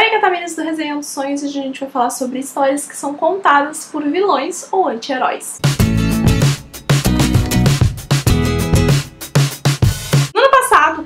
Oi, Cataminas do Resenhando Sonhos, e hoje a gente vai falar sobre histórias que são contadas por vilões ou anti-heróis.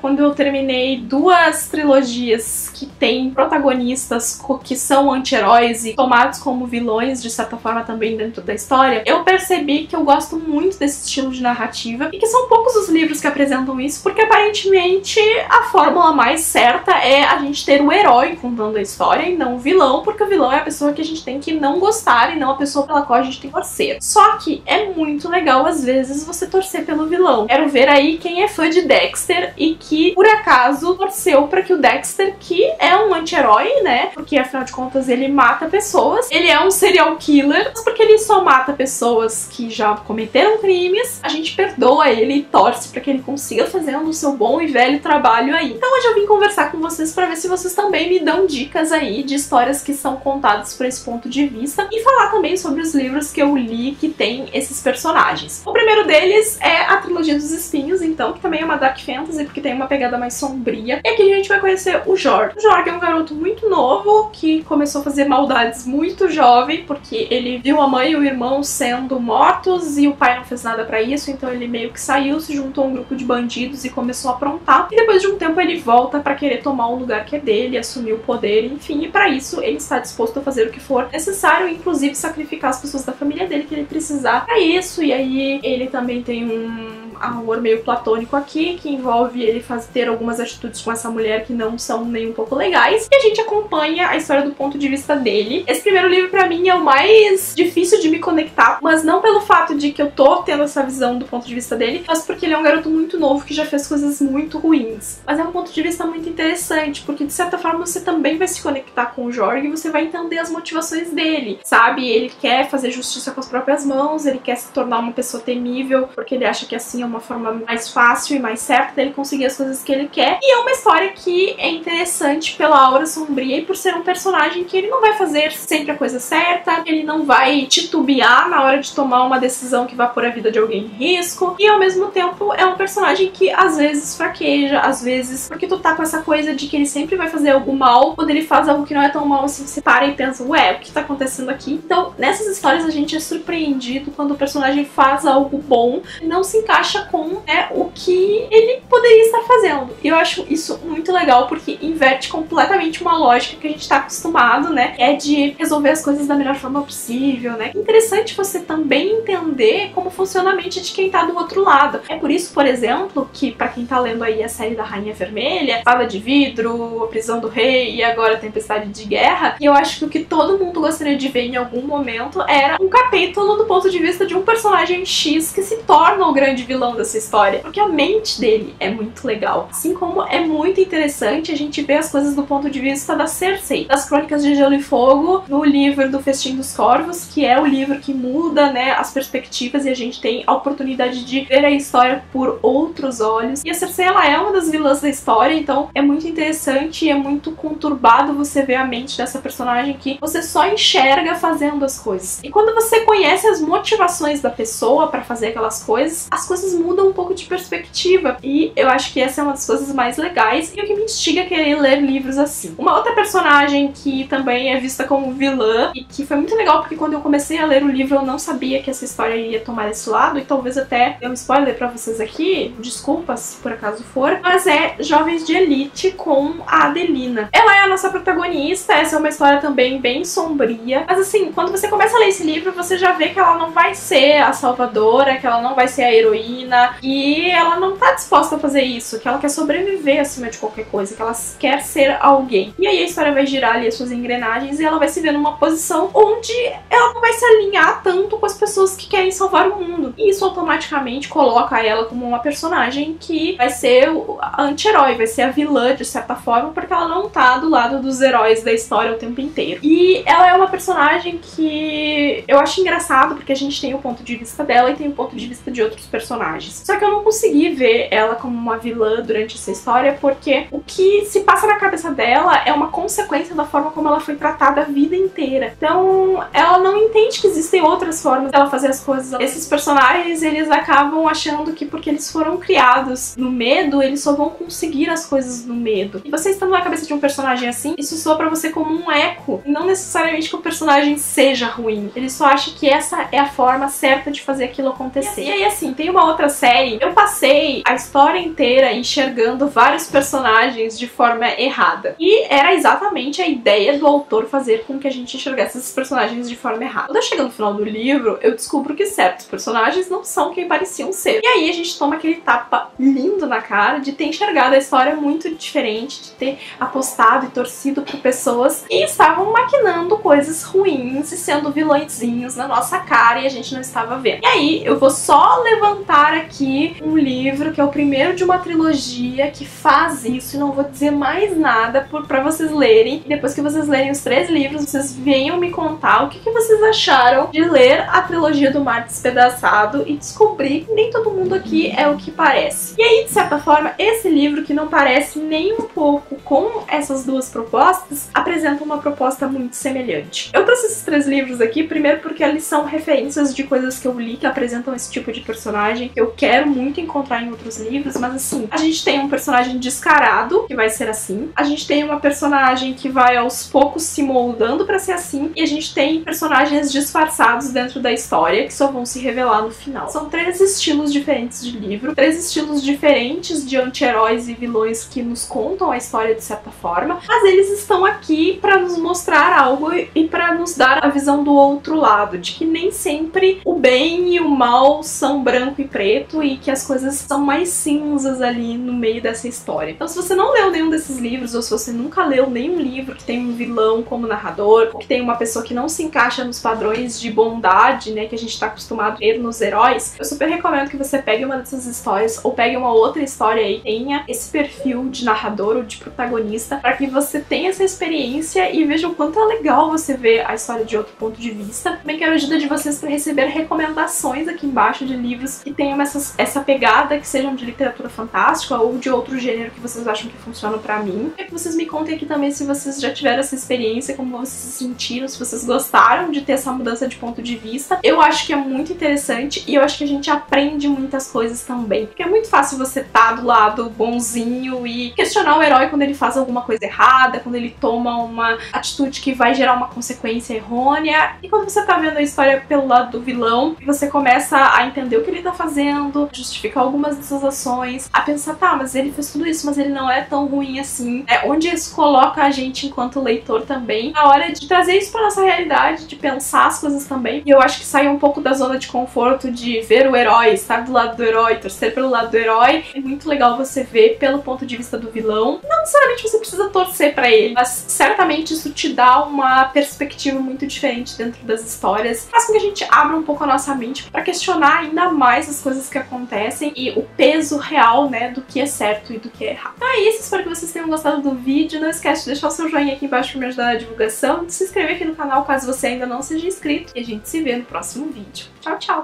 Quando eu terminei duas trilogias que têm protagonistas que são anti-heróis e tomados como vilões, de certa forma, também dentro da história, eu percebi que eu gosto muito desse estilo de narrativa e que são poucos os livros que apresentam isso, porque aparentemente a fórmula mais certa é a gente ter o herói contando a história e não o vilão, porque o vilão é a pessoa que a gente tem que não gostar e não a pessoa pela qual a gente tem que torcer. Só que é muito legal, às vezes, você torcer pelo vilão. Quero ver aí quem é fã de Dexter e que, por acaso, torceu pra que o Dexter, que é um anti-herói, né? Porque, afinal de contas, ele mata pessoas. Ele é um serial killer, mas porque ele só mata pessoas que já cometeram crimes, a gente perdoa ele e torce pra que ele consiga fazer o seu bom e velho trabalho aí. Então hoje eu vim conversar com vocês pra ver se vocês também me dão dicas aí de histórias que são contadas por esse ponto de vista e falar também sobre os livros que eu li que tem esses personagens. O primeiro deles é a trilogia dos espinhos, então, que também é uma dark fantasy, porque tem uma pegada mais sombria. E aqui a gente vai conhecer o Jorg. O Jorg é um garoto muito novo que começou a fazer maldades muito jovem, porque ele viu a mãe e o irmão sendo mortos e o pai não fez nada pra isso, então ele meio que saiu, se juntou a um grupo de bandidos e começou a aprontar. E depois de um tempo ele volta pra querer tomar o lugar que é dele, assumir o poder, enfim, e pra isso ele está disposto a fazer o que for necessário, inclusive sacrificar as pessoas da família dele que ele precisar pra isso. E aí ele também tem um amor meio platônico aqui, que envolve ele ter algumas atitudes com essa mulher que não são nem um pouco legais, e a gente acompanha a história do ponto de vista dele. Esse primeiro livro pra mim é o mais difícil de me conectar, mas não pelo fato de que eu tô tendo essa visão do ponto de vista dele, mas porque ele é um garoto muito novo que já fez coisas muito ruins. Mas é um ponto de vista muito interessante, porque de certa forma você também vai se conectar com o Jorg e você vai entender as motivações dele, sabe? Ele quer fazer justiça com as próprias mãos, ele quer se tornar uma pessoa temível, porque ele acha que assim é uma forma mais fácil e mais certa dele conseguir as coisas que ele quer. E é uma história que é interessante pela aura sombria e por ser um personagem que ele não vai fazer sempre a coisa certa, ele não vai titubear na hora de tomar uma decisão que vai pôr a vida de alguém em risco, e ao mesmo tempo é um personagem que às vezes fraqueja, às vezes porque tu tá com essa coisa de que ele sempre vai fazer algo mal, quando ele faz algo que não é tão mal assim, você para e pensa, ué, o que tá acontecendo aqui? Então, nessas histórias a gente é surpreendido quando o personagem faz algo bom e não se encaixa com, né, o que ele poderia estar fazendo. E eu acho isso muito legal, porque inverte completamente uma lógica que a gente tá acostumado, né, é de resolver as coisas da melhor forma possível, né. Interessante você também entender como funciona a mente de quem tá do outro lado. É por isso, por exemplo, que pra quem tá lendo aí a série da Rainha Vermelha, Espada de Vidro, A Prisão do Rei e agora Tempestade de Guerra, e eu acho que o que todo mundo gostaria de ver em algum momento era um capítulo do ponto de vista de um personagem X que se torna o grande vilão dessa história, porque a mente dele é muito legal. Assim como é muito interessante a gente ver as coisas do ponto de vista da Cersei, das Crônicas de Gelo e Fogo, no livro do Festim dos Corvos, que é o livro que muda, né, as perspectivas e a gente tem a oportunidade de ver a história por outros olhos. E a Cersei, ela é uma das vilãs da história, então é muito interessante e é muito conturbado você ver a mente dessa personagem que você só enxerga fazendo as coisas. E quando você conhece as motivações da pessoa pra fazer aquelas coisas, as coisas mudam um pouco de perspectiva. E eu acho que essa é uma das coisas mais legais e o que me instiga a querer ler livros assim. Uma outra personagem que também é vista como vilã e que foi muito legal porque quando eu comecei a ler o livro eu não sabia que essa história ia tomar esse lado e talvez até dê um spoiler pra vocês aqui, desculpa se por acaso for, mas é Jovens de Elite com a Adelina. Ela é a nossa protagonista, essa é uma história também bem sombria, mas assim, quando você começa a ler esse livro você já vê que ela não vai ser a salvadora, que ela não vai ser a heroína e ela não tá disposta a fazer isso, que ela quer sobreviver acima de qualquer coisa, que ela quer ser alguém. E aí a história vai girar ali as suas engrenagens e ela vai se ver numa posição onde ela não vai se alinhar tanto com as pessoas que querem salvar o mundo. E isso automaticamente coloca ela como uma personagem que vai ser a anti-herói, vai ser a vilã de certa forma, porque ela não tá do lado dos heróis da história o tempo inteiro. E ela é uma personagem que eu acho engraçado, porque a gente tem o ponto de vista dela e tem o ponto de vista de outros personagens. personagens. Só que eu não consegui ver ela como uma vilã durante essa história, porque o que se passa na cabeça dela é uma consequência da forma como ela foi tratada a vida inteira. Então, ela não entende que existem outras formas dela fazer as coisas. Esses personagens, eles acabam achando que porque eles foram criados no medo, eles só vão conseguir as coisas no medo. E você estando na cabeça de um personagem assim, isso soa pra você como um eco, e não necessariamente que o personagem seja ruim. Ele só acha que essa é a forma certa de fazer aquilo acontecer. E aí, assim, tem uma outra série, eu passei a história inteira enxergando vários personagens de forma errada. E era exatamente a ideia do autor fazer com que a gente enxergasse esses personagens de forma errada. Quando eu chego no final do livro, eu descubro que certos personagens não são quem pareciam ser. E aí a gente toma aquele tapa lindo na cara de ter enxergado a história muito diferente, de ter apostado e torcido por pessoas que estavam maquinando coisas ruins e sendo vilõezinhos na nossa cara e a gente não estava vendo. E aí eu vou só levantar aqui um livro que é o primeiro de uma trilogia que faz isso, e não vou dizer mais nada pra vocês lerem. E depois que vocês lerem os 3 livros, vocês venham me contar o que vocês acharam de ler a trilogia do Mar Despedaçado e descobrir que nem todo mundo aqui é o que parece. E aí, de certa forma, esse livro, que não parece nem um pouco com essas duas propostas, apresenta uma proposta muito semelhante. Eu trouxe esses 3 livros aqui, primeiro porque eles são referências de coisas que eu li que apresentam esse tipo de personagem que eu quero muito encontrar em outros livros, mas assim, a gente tem um personagem descarado, que vai ser assim, a gente tem uma personagem que vai aos poucos se moldando pra ser assim, e a gente tem personagens disfarçados dentro da história que só vão se revelar no final. São 3 estilos diferentes de livro, 3 estilos diferentes de anti-heróis e vilões que nos contam a história de certa forma, mas eles estão aqui pra nos mostrar algo e pra nos dar a visão do outro lado, de que nem sempre o bem e o mal são branco e preto e que as coisas são mais cinzas ali no meio dessa história. Então, se você não leu nenhum desses livros, ou se você nunca leu nenhum livro que tem um vilão como narrador, ou que tem uma pessoa que não se encaixa nos padrões de bondade, né, que a gente tá acostumado a ver nos heróis, eu super recomendo que você pegue uma dessas histórias, ou pegue uma outra história aí, tenha esse perfil de narrador ou de protagonista, para que você tenha essa experiência e veja o quanto é legal você ver a história de outro ponto de vista. Também quero a ajuda de vocês para receber recomendações aqui embaixo de livros que tenham essa pegada, que sejam de literatura fantástica ou de outro gênero que vocês acham que funcionam pra mim. E que vocês me contem aqui também se vocês já tiveram essa experiência, como vocês se sentiram, se vocês gostaram de ter essa mudança de ponto de vista. Eu acho que é muito interessante e eu acho que a gente aprende muitas coisas também. Porque é muito fácil você estar do lado bonzinho e questionar o herói quando ele faz alguma coisa errada, quando ele toma uma atitude que vai gerar uma consequência errônea. E quando você tá vendo a história pelo lado do vilão, você começa a entender o que ele tá fazendo, justificar algumas dessas ações, a pensar, tá, mas ele fez tudo isso, mas ele não é tão ruim assim. Onde isso coloca a gente enquanto leitor também, na hora de trazer isso pra nossa realidade, de pensar as coisas também. E eu acho que sai um pouco da zona de conforto de ver o herói, estar do lado do herói, torcer pelo lado do herói. É muito legal você ver pelo ponto de vista do vilão. Não necessariamente você precisa torcer pra ele, mas certamente isso te dá uma perspectiva muito diferente dentro das histórias. Faz com que a gente abra um pouco a nossa mente pra questionar ainda mais as coisas que acontecem e o peso real, né, do que é certo e do que é errado. Então é isso, espero que vocês tenham gostado do vídeo. Não esquece de deixar o seu joinha aqui embaixo pra me ajudar na divulgação, de se inscrever aqui no canal caso você ainda não seja inscrito, e a gente se vê no próximo vídeo. Tchau, tchau!